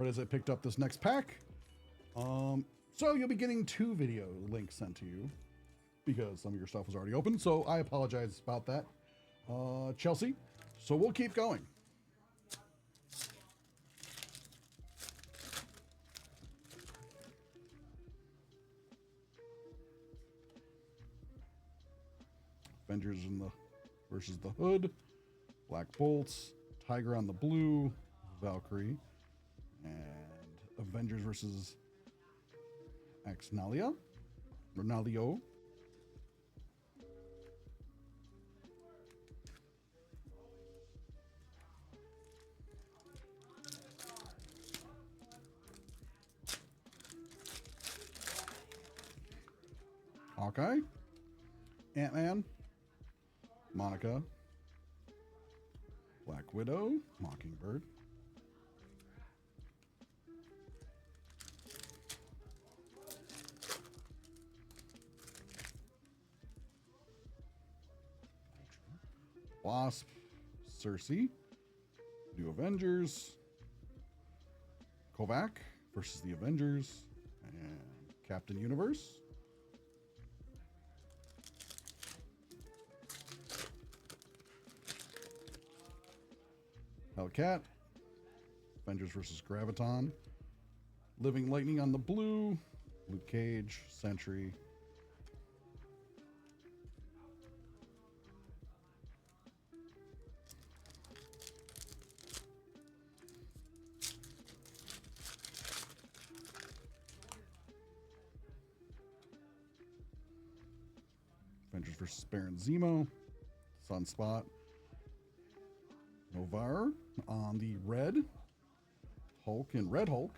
right as I picked up this next pack. So you'll be getting 2 video links sent to you because some of your stuff was already open. So I apologize about that, Chelsea. So we'll keep going. Avengers versus the Hood, Black Bolts, Tiger on the blue, Valkyrie, and Avengers versus Nalio. Hawkeye, Ant-Man, Monica, Black Widow, Mockingbird, Wasp, Cersei, New Avengers, Kovac versus the Avengers, and Captain Universe. Hellcat, Avengers versus Graviton, Living Lightning on the blue, Luke Cage, Sentry, Avengers versus Baron Zemo, Sunspot, Novar on the red, Hulk and Red Hulk,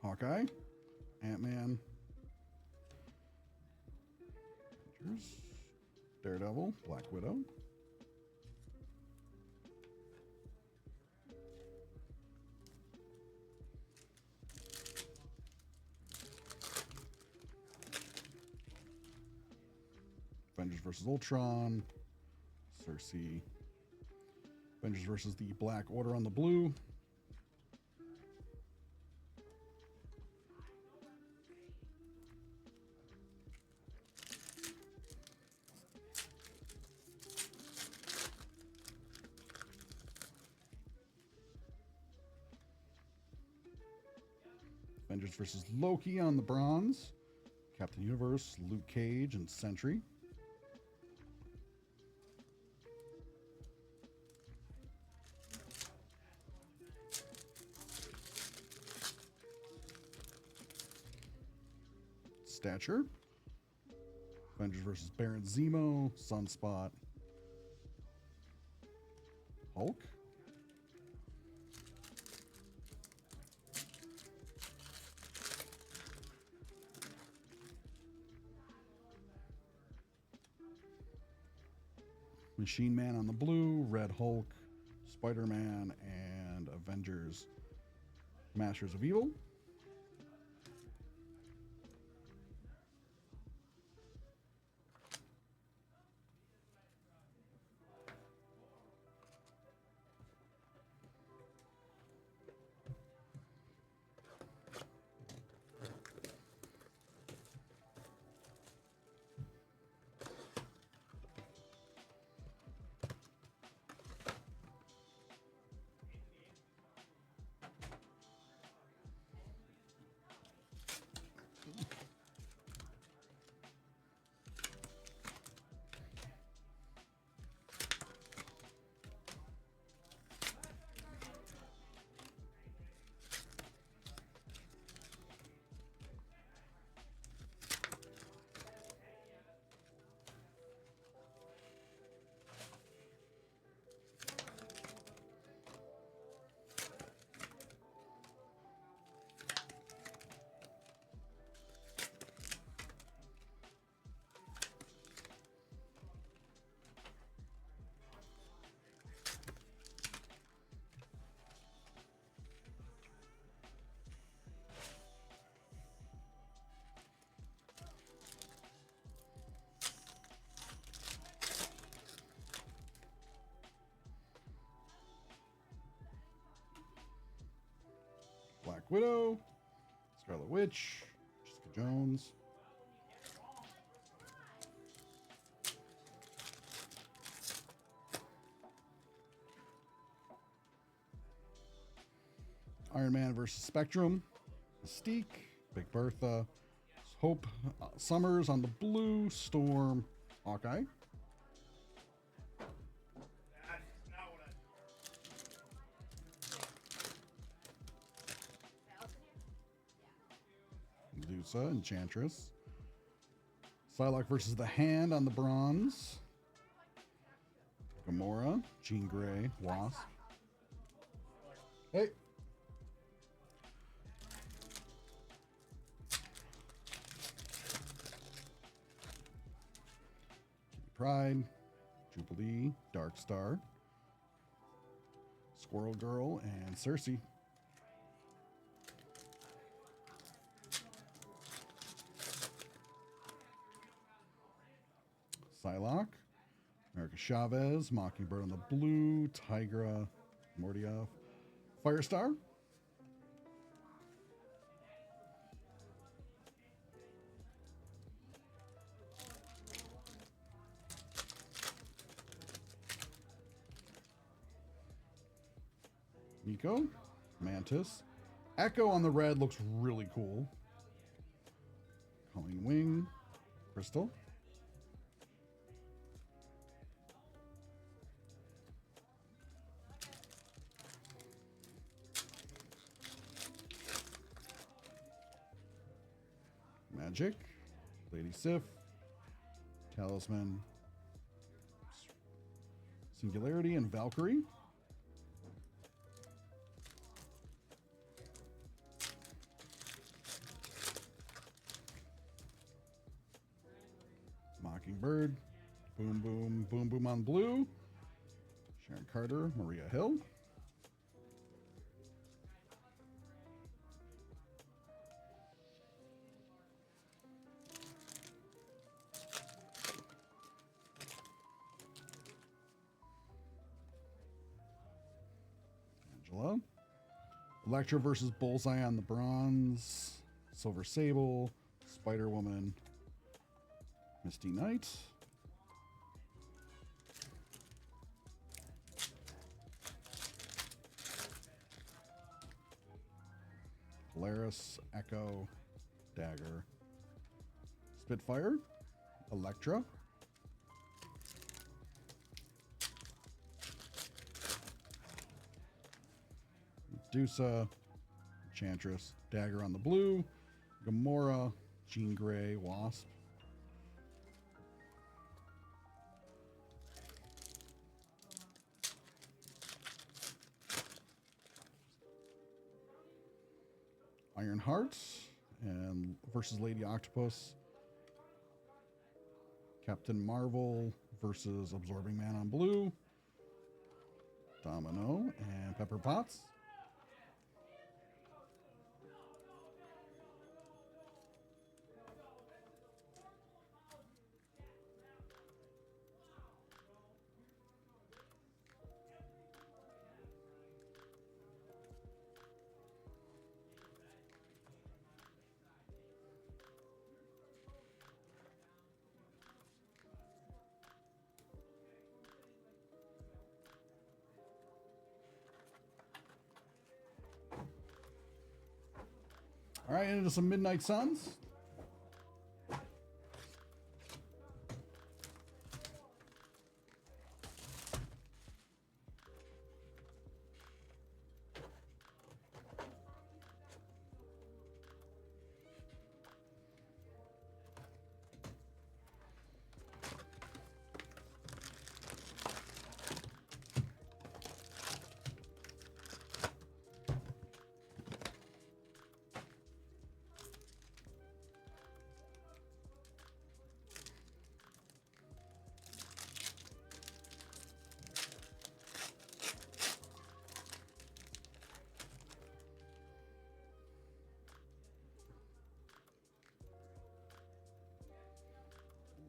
Hawkeye, Ant-Man, Avengers, Daredevil, Black Widow, Avengers versus Ultron, Cersei, Avengers versus the Black Order on the blue, Avengers versus Loki on the bronze, Captain Universe, Luke Cage, and Sentry, Stature, Avengers versus Baron Zemo, Sunspot, Hulk, Machine Man on the blue, Red Hulk, Spider-Man, and Avengers Masters of Evil. Black Widow, Scarlet Witch, Jessica Jones. Iron Man versus Spectrum, Mystique, Big Bertha, Hope Summers on the blue, Storm, Hawkeye. Medusa, Enchantress. Psylocke versus the Hand on the bronze. Gamora, Jean Grey, Wasp. Hey. Pride, Jubilee, Dark Star, Squirrel Girl, and Cersei. Psylocke, America Chavez, Mockingbird on the blue, Tigra, Mordia, Firestar. Nico, Mantis. Echo on the red looks really cool. Colleen Wing, Crystal. Magic, Lady Sif, Talisman, Singularity, and Valkyrie. Mockingbird, Boom Boom, Boom Boom on blue, Sharon Carter, Maria Hill. Angela. Elektra versus Bullseye on the bronze, Silver Sable, Spider-Woman, Misty Knight. Polaris, Echo, Dagger, Spitfire, Elektra. Medusa, Enchantress, Dagger on the blue, Gamora, Jean Grey, Wasp. Ironheart and versus Lady Octopus. Captain Marvel versus Absorbing Man on blue. Domino and Pepper Potts. All right, into some Midnight Suns.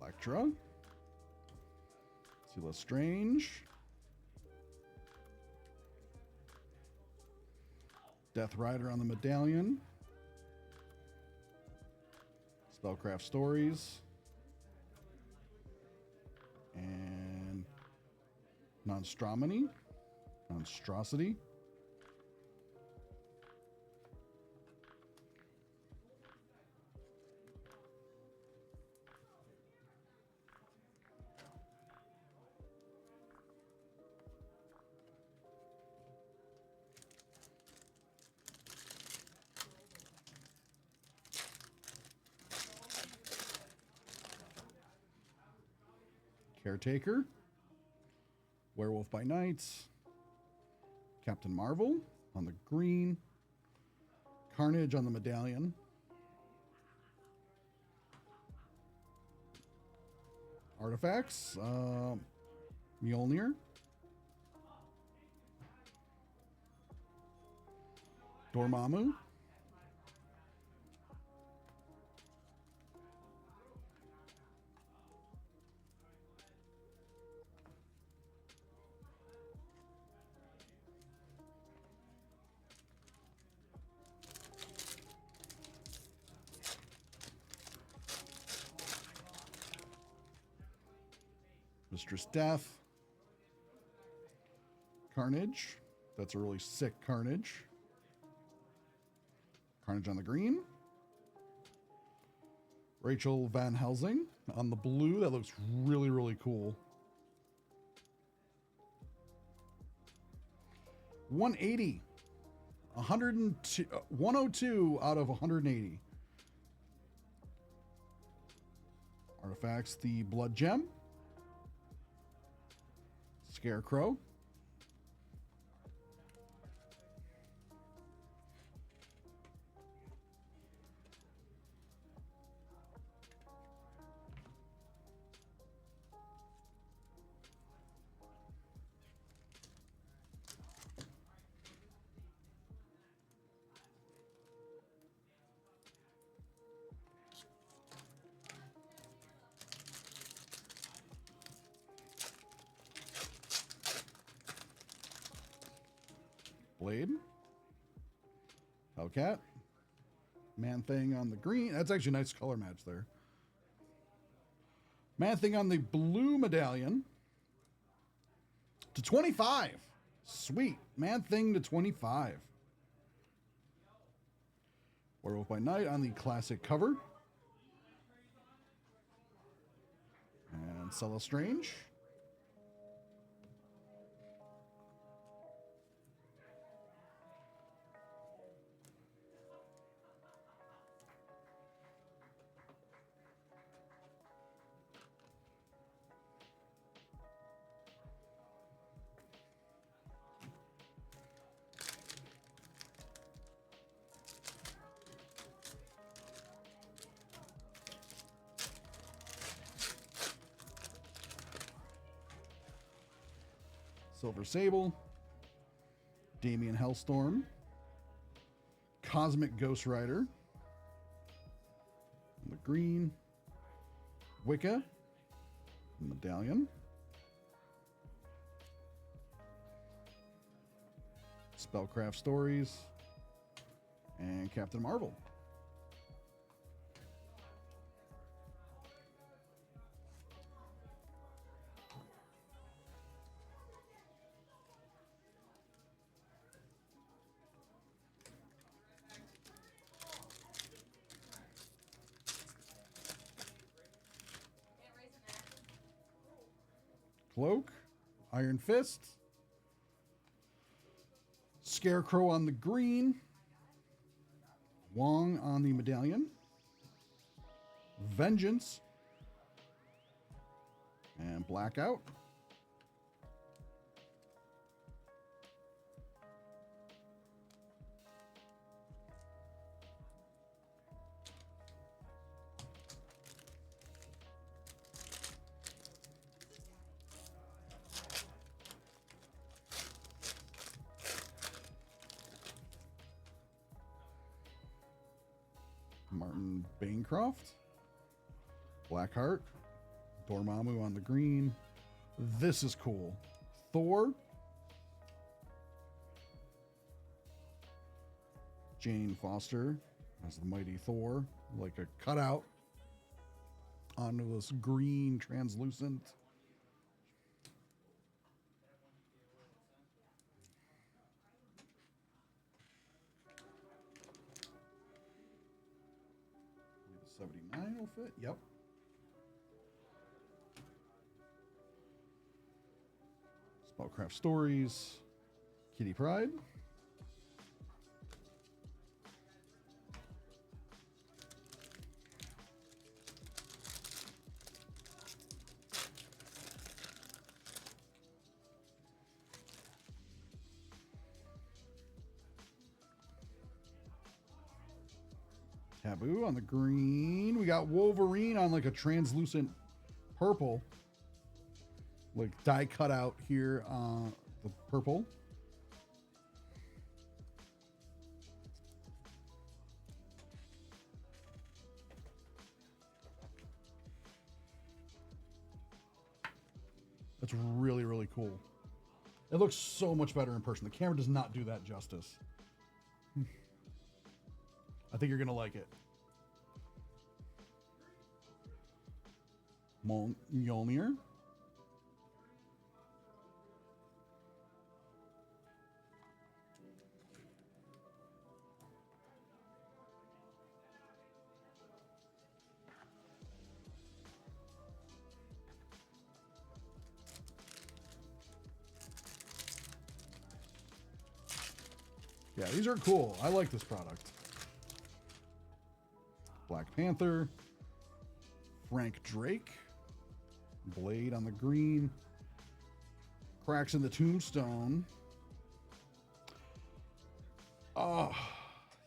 Elektra. Sela Strange. Death Rider on the medallion. Spellcraft Stories. And Monstrosity. Caretaker. Werewolf by Night. Captain Marvel on the green. Carnage on the medallion. Artifacts. Mjolnir. Dormammu. Mistress Death. Carnage. That's a really sick Carnage. Carnage on the green. Rachel Van Helsing on the blue. That looks really, really cool. 180. 102 out of 180. Artifacts, the Blood Gem. Scarecrow. Blade. Hellcat. Man-Thing on the green. That's actually a nice color match there. Man-Thing on the blue medallion. To 25. Sweet. Man-Thing to 25. Werewolf by Night on the classic cover. And Cella Strange. Silver Sable, Damian Hellstorm, Cosmic Ghost Rider, the green, Wicca, medallion, Spellcraft Stories, and Captain Marvel. Cloak, Iron Fist, Scarecrow on the green, Wong on the medallion, Vengeance, and Blackout. Martin Bancroft, Blackheart, Dormammu on the green. This is cool. Thor, Jane Foster as the mighty Thor, like a cutout onto this green translucent. The 79 will fit. Yep. Spellcraft Stories, Kitty Pryde. Taboo on the green. We got Wolverine on like a translucent purple. Like die cut out here on the purple. That's really, really cool. It looks so much better in person. The camera does not do that justice. I think you're going to like it. Mjolnir. Yeah, these are cool. I like this product. Black Panther. Frank Drake. Blade on the green. Cracks in the tombstone. Oh,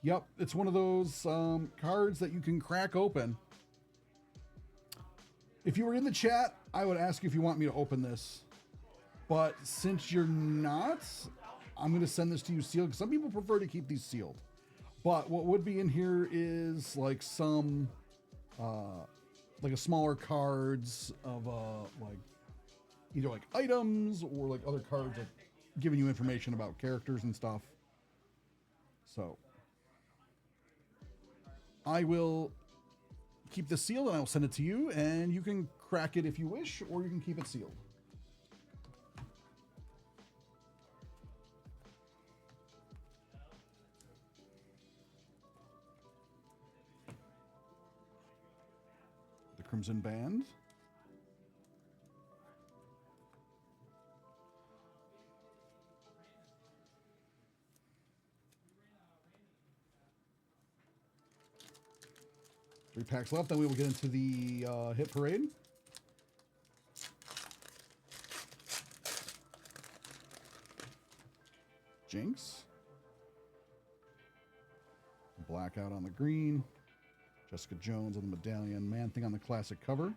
yep. It's one of those cards that you can crack open. If you were in the chat, I would ask you if you want me to open this. But since you're not, I'm going to send this to you sealed, because some people prefer to keep these sealed. But what would be in here is like some, like a smaller cards of like either like items or like other cards like giving you information about characters and stuff. So I will keep this sealed and I will send it to you, and you can crack it if you wish, or you can keep it sealed. Crimson Band. Three packs left, then we will get into the hit parade. Jinx. Blackout on the green. Jessica Jones on the medallion, Man-Thing on the classic cover,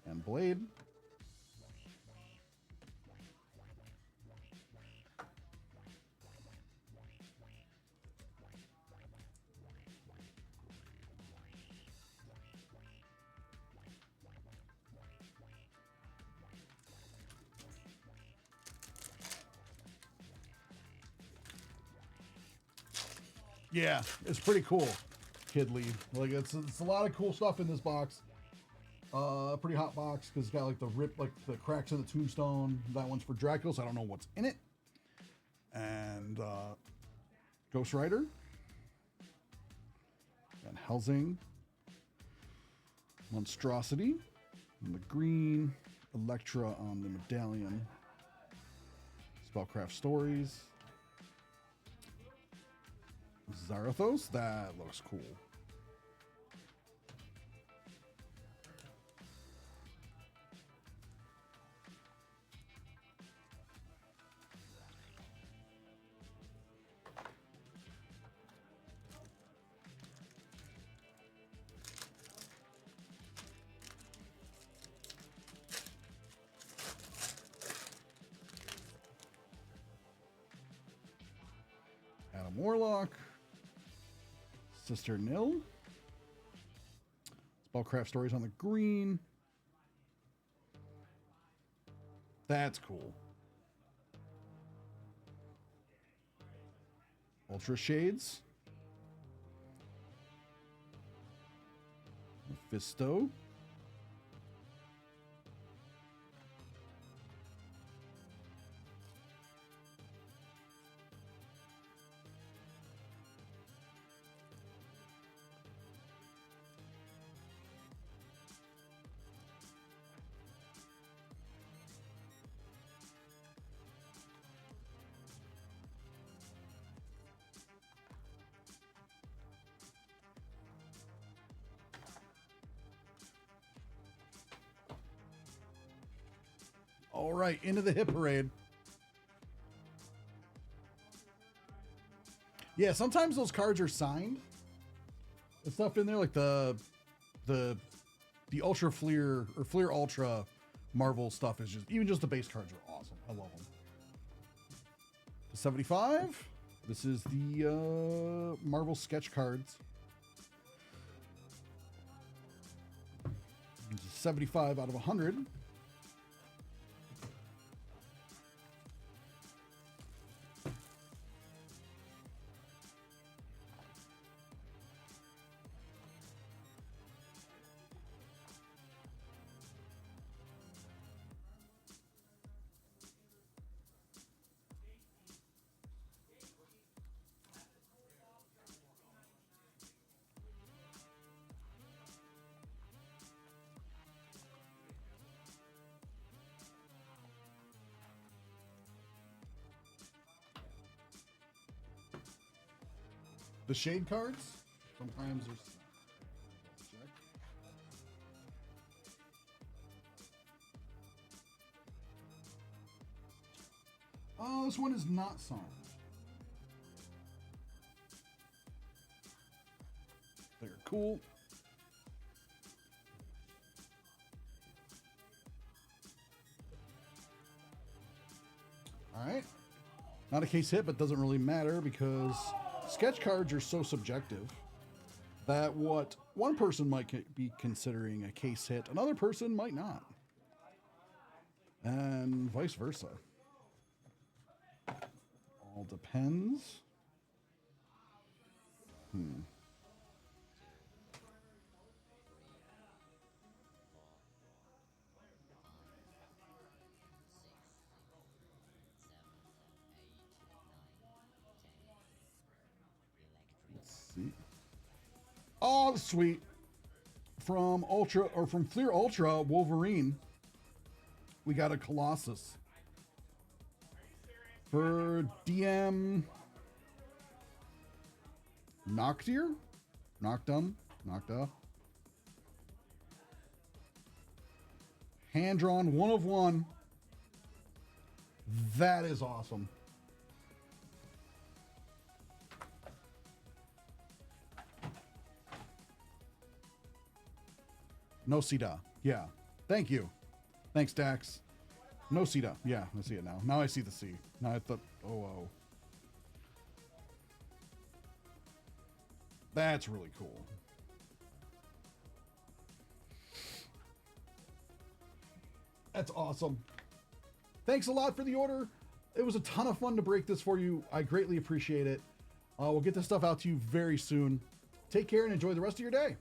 and Blade. Yeah, it's pretty cool. Kid Lead. Like it's a lot of cool stuff in this box. Pretty hot box because it's got like the rip, like the cracks in the tombstone. That one's for Dracula, so I don't know what's in it. And Ghost Rider and Helsing, Monstrosity on the green, Elektra on the medallion, Spellcraft Stories, Zarathos. That looks cool. Adam Warlock, Sister Nil, Spellcraft Stories on the green. That's cool. Ultra Shades, Fisto. All right, into the hit parade. Yeah, sometimes those cards are signed. The stuff in there, like the Ultra Fleer or Fleer Ultra Marvel stuff is just, even just the base cards are awesome. I love them. 75. This is the Marvel sketch cards. 75 out of 100. The shade cards, sometimes there's... Check. Oh, this one is not signed. They're cool. All right. Not a case hit, but doesn't really matter because sketch cards are so subjective that what one person might be considering a case hit, another person might not. And vice versa. All depends. See. Oh, sweet. From Ultra or from Fleer Ultra Wolverine, we got a Colossus. For DM Noctier? Noctum? Nocta. Hand drawn, 1 of 1. That is awesome. No Sida. Yeah. Thank you. Thanks, Dax. No Sida. Yeah, I see it now. Now I see the C. Now I thought, oh. That's really cool. That's awesome. Thanks a lot for the order. It was a ton of fun to break this for you. I greatly appreciate it. We'll get this stuff out to you very soon. Take care and enjoy the rest of your day.